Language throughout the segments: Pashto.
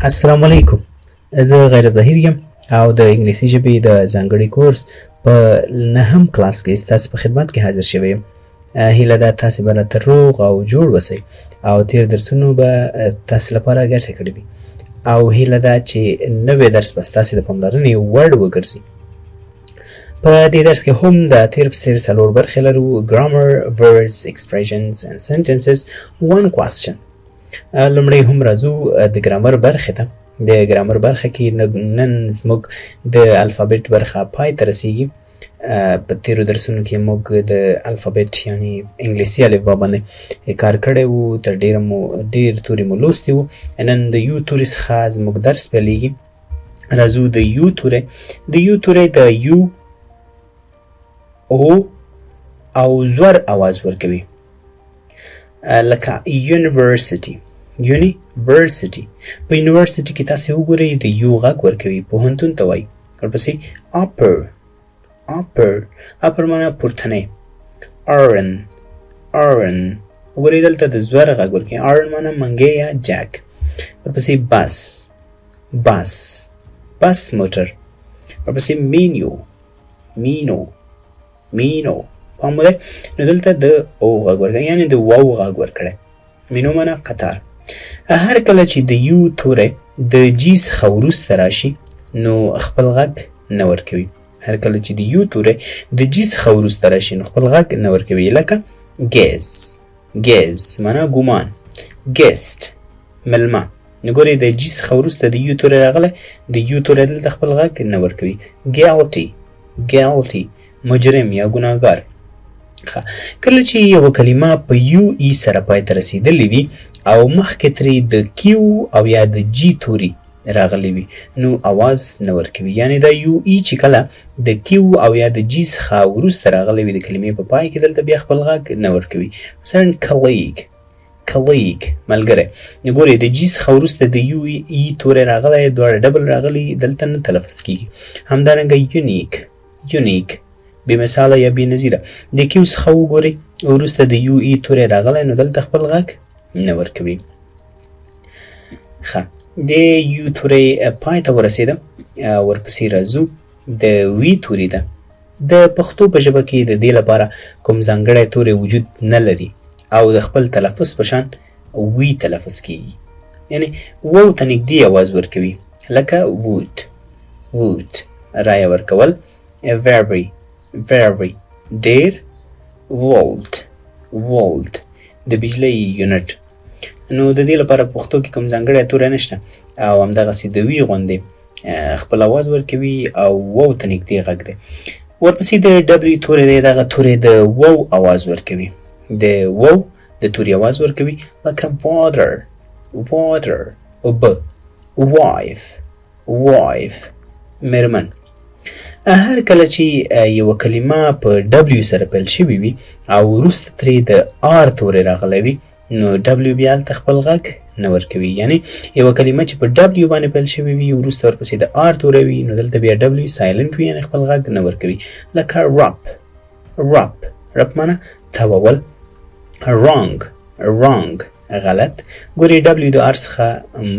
السلام علیکم. زه غیر بهیر یم او د انګلیسي ژبې د ځانګړي کورس په نهم کلاس کې ستاسو په خدمت کې حاضر شوی یم. هیله ده تاسې به راته روغ او جوړ اوسئ او تېر درسونو به تاسې لپاره ګټه کړې وي او هیله ده چې نوی درس به ستاسې د پاملرنې وړ وګرځي. په دې درس کې هم د تېر په څېر څلور برخې لرو: ګرامر، words, expressions and sentences, one question. لومړی هم راځو د ګرامر برخې ته. د ګرامر برخه کې نن زموږ د الفابet برخه پای ته رسیږي. په تېرو درسونو کې موږ د الفابet یعنې انګلیسي الفبا باندې کار کړی وو، تر ډېره مو ډېر توري مو لوستي وو. نن د یو توري څخه زموږ درس پیلېږي. راځو د یو توری. د یو توری د یو او او زور اواز ورکوي، لکه یونیورسټي. یونیورسټي په یونیورسټي کې تاسې وګورئ د یو غږ ورکوي، پوهنتون ته وایي. ورپسې اپر. اپر معنا پورتنی. ارن وګورئ دلته د زور غږ ورکوي. ارن معنا منګی یا جاک. ورپسې بس موټر. ورپسې مینو پام ولرئ، نو دلته د او غږ ورکوي یعنې د واو غږ ورکړی. مینو معنا قطار. هر کله چې د یو توری د جی څخه وروسته راشي نو خپل غږ نه ورکوي. هر کله چې د یو توری د جی څخه وروسته راشي نو خپل غږ نه ورکوي، لکه ګیز معنا ګمان. ګیسټ ملمه. نو ګورئ د جی څخه وروسته د یو توری راغلی، د یو توری دلته خپل غږ نه ورکوي. ګیلټي مجرم یا ګناهګار. کله چې یو کلمه په یو ای سره پای ته رسیدلې وي او مخکې ترې د کیو او یا د جی توری راغلی وي نو اواز نه ورکوي. یعنې دا یو ای چې کله د کیو او یا د جی څخه وروسته راغلی وي د کلمې په پای کې دلته بیا خپل غږ نه ورکوي. مثلا کلیګ ملګری. نو ګورئ د جی څخه وروسته د یو ای توری راغلی، دواړه ډبل راغلي، دلته نه تلفظ کېږي. همدارنګه یونیک بې مثاله یا بې نظیره. د کیو څخه وګورئ وروسته د یو ای توری راغلی نو دلته خپل غږ نه ورکوي. ښه، د یو توری پای ته ورسېده. ورپسې راځو د وی توری ده. د پښتو په ژبه کې د دې لپاره کوم ځانګړی توری وجود نه لري او د خپل تلفظ په شان وی تلفظ کېږي، یعنې وو ته نږدې اواز ورکوي، لکه ووټ رایه ورکول. very ډېر. volت د بجلۍ یونټ. نو د دې لپاره پښتو کې کوم ځانګړی توری نشته او همدغسې د وی غوندې خپل اواز ورکوي او وو ته نږدې غږ دی. ورپسې د ډبلیو توری دی. دغه توری د وو اواز ورکوي، د وو د توری اواز ورکوي، لکه water اوبه. wife مېرمن. هر کله چې یو کلمه په ډبلیو سره پیل شوې وي او وروسته ترې د آر توری راغلی وي نو ډبلیو بیا هلته خپل غږ نه ورکوي. یعنې یوه کلمه چې په ډبلیو باندې پیل شوې وي وروسته ورپسې د آر توری وي نو دلته بیا ډبلیو سایلنټ وي، یعنې خپل غږ نه ورکوي، لکه رپ معنا تاوول. wrong غلط. ګورئ ډبلیو د آر څخه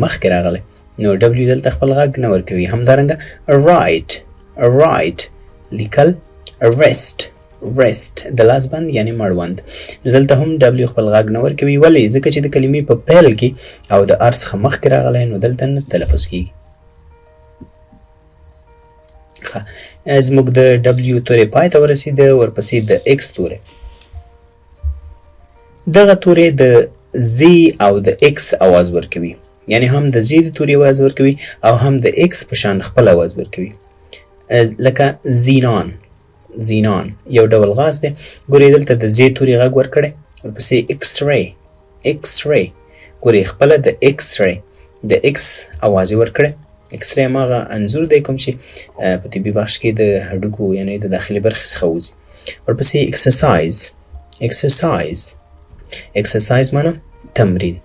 مخکې راغلی نو ډبلیو دلته خپل غږ نه ورکوي. همدارنګه right لیکل. rest د لاس بند یعنې مړوند. دلته هم ډبلیو خپل غږ نه ورکوي. ولې؟ ځکه چې د کلمې په پیل کې او د آر څخه مخکې راغلی نو دلته نه تلفظ کېږي. ښه، زموږ د ډبلیو توری پای ته ورسېده. ورپسې د ایکس توری. دغه توری د زی او د ایکس اواز ورکوي، یعنې هم د زی د توری اواز ورکوي او هم د ایکس په شان خپل اواز ورکوي، لکه زینان یو ډول غاز دی. ګورئ دلته د زی توری غږ ورکړی. ورپسې ایکسری. ګورئ خپله د ایکسری د ایکس اواز یې ورکړی. ایکسری هماغه انځور دی کوم چې په طبي بخش کې د هډوکو یعنې د داخلي برخې څخه وځي. ورپسې اکسرسایز معنا تمرین.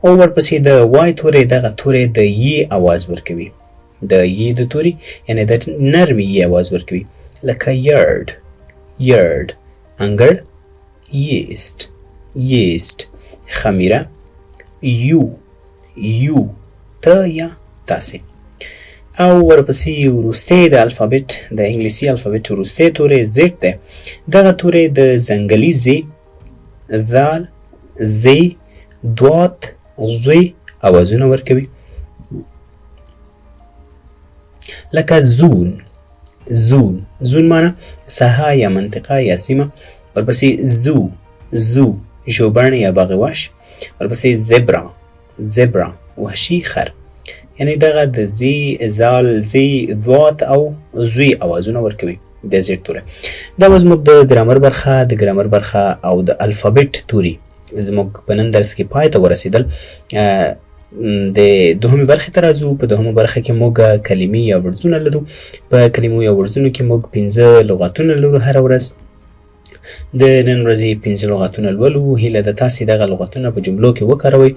او ورپسې د وای توری. دغه توری د یې اواز ورکوي، د یې د توری یعنې د نرمې یې اواز ورکوي، لکه یرد انګړ. yeast خمیره. یو ته یا تاسې. او ورپسې وروستی د الفابet د انګلیسي الفابet وروستی توری زیډ دی. دغه توری د ځنګلي زی، ذال، زی، دوات، زوی اوازونه ورکوي. لکه زون. زون زون معنی ساحه یا منطقه یا سیمه. ورپسې زو، زو ژوبڼ یا باغوش. ورپسې زبرا، زبرا وحشي خر. یعنی دغه د زی، زال، زی، دوات او زوی اوازونه ورکوي د زیډ توری. دا به زموږ د ګرامر برخه، د ګرامر برخه او د الفابet توري زموږ په نن درس کې پای ته ورسېدل. د دوهمې برخې ته راځو. په دوهمه برخه کې موږ کلمې یا ورځونه لرو. په کلمو یا ورځونو کې موږ 5 لغاتونه لرو هره ورځ. د نن ورځې 5 لغاتونه لولو. هیله ده تاسې دغه لغاتونه په جملو کې وکاروئ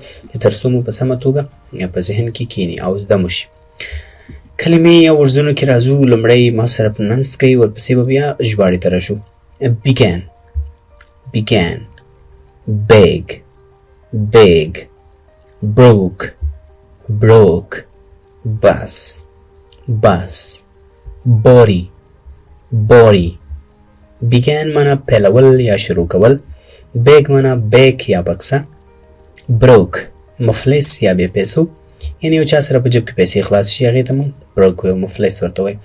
تر څو مو په سمه توګه په ذهن کې کینی او زده مو شي. کلمې یا ورځونو کې راځو. لومړی ما سره پرننس کوئ، ورپسې به بیا ژباړې ته راشو. began، began، big، big، broke، broke، bus، bus، body، body. began معنی پیلول یا شروع کول. big معنی بیک یا بکسه. broke مفلس یا بې پیسو، یعنی یو چا سره په جیب کې پیسې خلاص شي هغې ته موږ broke وایو، مفلس ورته وایو.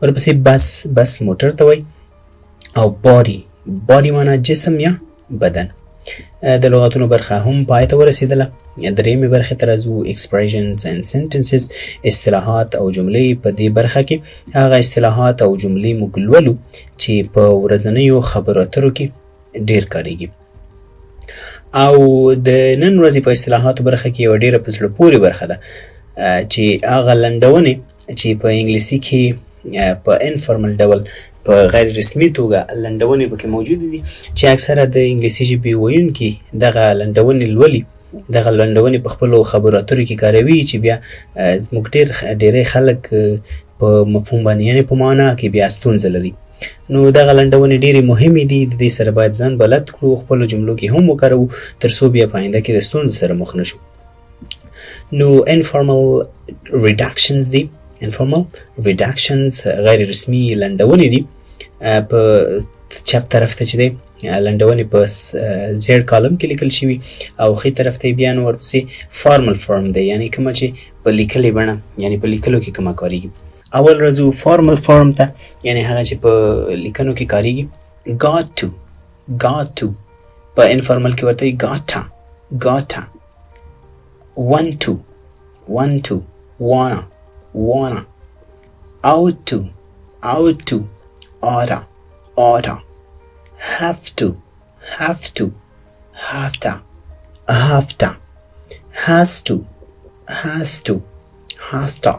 ورپسې بس، بس موټر ته وایي. او body، body معنی جسم یا بدن. د لغاتونو برخه هم پای ته ورسېدله. درېیمې برخې ته راځو. expressions and sentences، اصطلاحات او جملې. په دې برخه کې هغه اصطلاحات او جملې موږ لولو چې په ورځنیو خبرو اترو کې ډېر کارېږي. او د نن ورځې په اصطلاحاتو برخه کې یوه ډېره په زړه پورې برخه ده چې هغه لنډونې چې په انګلیسي کې په انفارمل ډول په غیر رسمي توګه لنډونې پکې موجودې دي چې اکثره د انګلیسي ژبې ویونکي دغه لنډونې لولي. دغه لنډونې په خپلو خبرو اترو کې کاروي چې بیا زموږ ډېری خلک په مفهوم باندې یعنې په معنا کې بیا ستونزه لري. نو دغه لنډونې ډېرې مهمې دي. د دې سره باید ځان بلد کړو، خپلو جملو کې هم وکاروو تر څو بیا په آینده کې د ستونزو سره مخ نه شو. نو انفارمل ریډکشنز دي. انفارمل ریډکشنز غیر رسمي لنډونې دي. په چپ طرف ته چې دی لنډونې په زیړ کالم کې لیکل شوي او ښي طرف ته یې بیا نو ورپسې فارمل فارم دی، یعنې کومه چې په لیکلې بڼه یعنې په لیکلو کې کومه کارېږي. اول راځو فارمل فارم ته، یعنې هغه چې په لیکنو کې کارېږي. got to، got to په انفارمل کې ورته gotta، gotta. want to، want to، wanna، wanna. out to، out to، oughta، oughta. have to، have to، have-ta، have-ta. has to، has to، has-ta،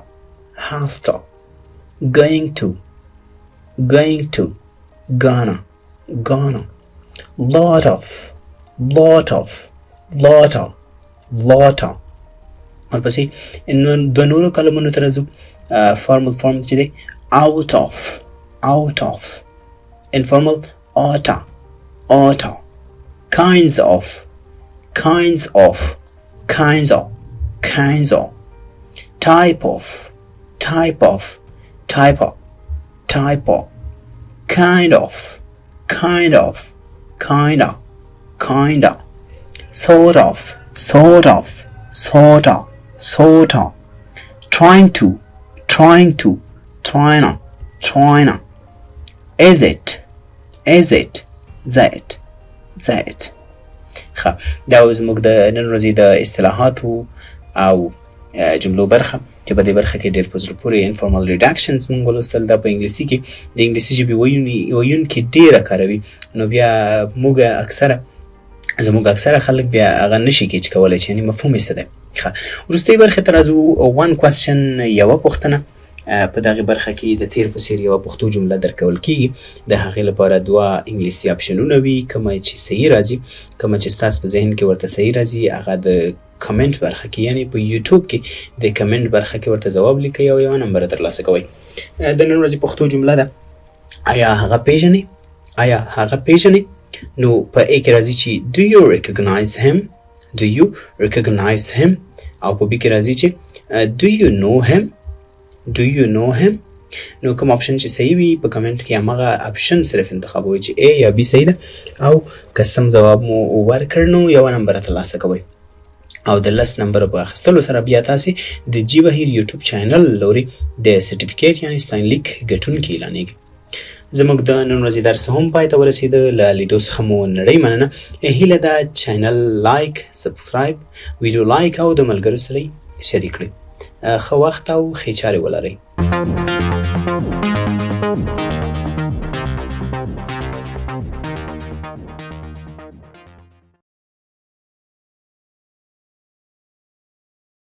has-ta. going to، going to، gonna، gonna. lot of، lot of، lotta، lotta. ورپسې دوه نورو کلمونو ته راځو. فارمل فارم چې دی out of، out of. informal oughta، oughta. kinds of، kinds of، kinds of، kinds of. type of، type of، type of، type of. kind of، kind of، kind of، kind of. sort of، sort of، sort of، sort of. trying to، trying to، trying to، trying to. is it، is it، that، that. ښه دا زموږ د نن ورځې د اصطلاحاتو او جملو برخه چې په دې برخه کې ډېر په زړه پورې انفارمل ریډکشنز موږ ولوستل. دا په انګلیسي کې د انګلیسي ژبې ویونکي ډېره کاروي، نو بیا زموږ اکثره خلک بیا هغه نشي کیچ کولی چې یعنې مفهوم یې څه دی. ښه وروستۍ برخې ته راځو. one question، یوه پوښتنه. په دغه برخه کې د تیر په څیر یوه پښتو جمله درکول کیږي. د هغې لپاره دوه انګلیسي اپشنونه وي، کومه چې صحیح راځي، کومه چې ستاسو په ذهن کې ورته صحیح راځي هغه د کمنټ برخه کې یعنې په یوټیوب کې د کمنټ برخه کې ورته ځواب لیکئ او یوه نمبر ترلاسه کوئ. د نن ورځې پښتو جمله ده آیا هغه پیژنئ، آیا هغه پیژنئ. نو په ا کې راځي چې do you recognize him، do you recognize him او په بي کې راځي چې do you know him do you know him نو کوم اپشن چې صحیح وي په کمنټ کې همغه اپشن صرف انتخابوي چې A یا B صحیح ده او که سم جواب مو ورکړ نو یو نمبر ترلاسه کوئ او د 10 نمبر په اخیستلو سره بیا تاسې د جی بهیر یوټیوب چینل لوري د سرټیفیکیټ یعنی ستاینلیک ګټونکي اعلانیږي زموږ د نن ورځې درس هم پای ته ورسېده له لیدو څخه مو نړۍ مننه هیله ده چینل لایک سبسکرایب ویډیو لایک او د ملګرو سره شریک کړئ ښه وخت او ښې چارې ولرئ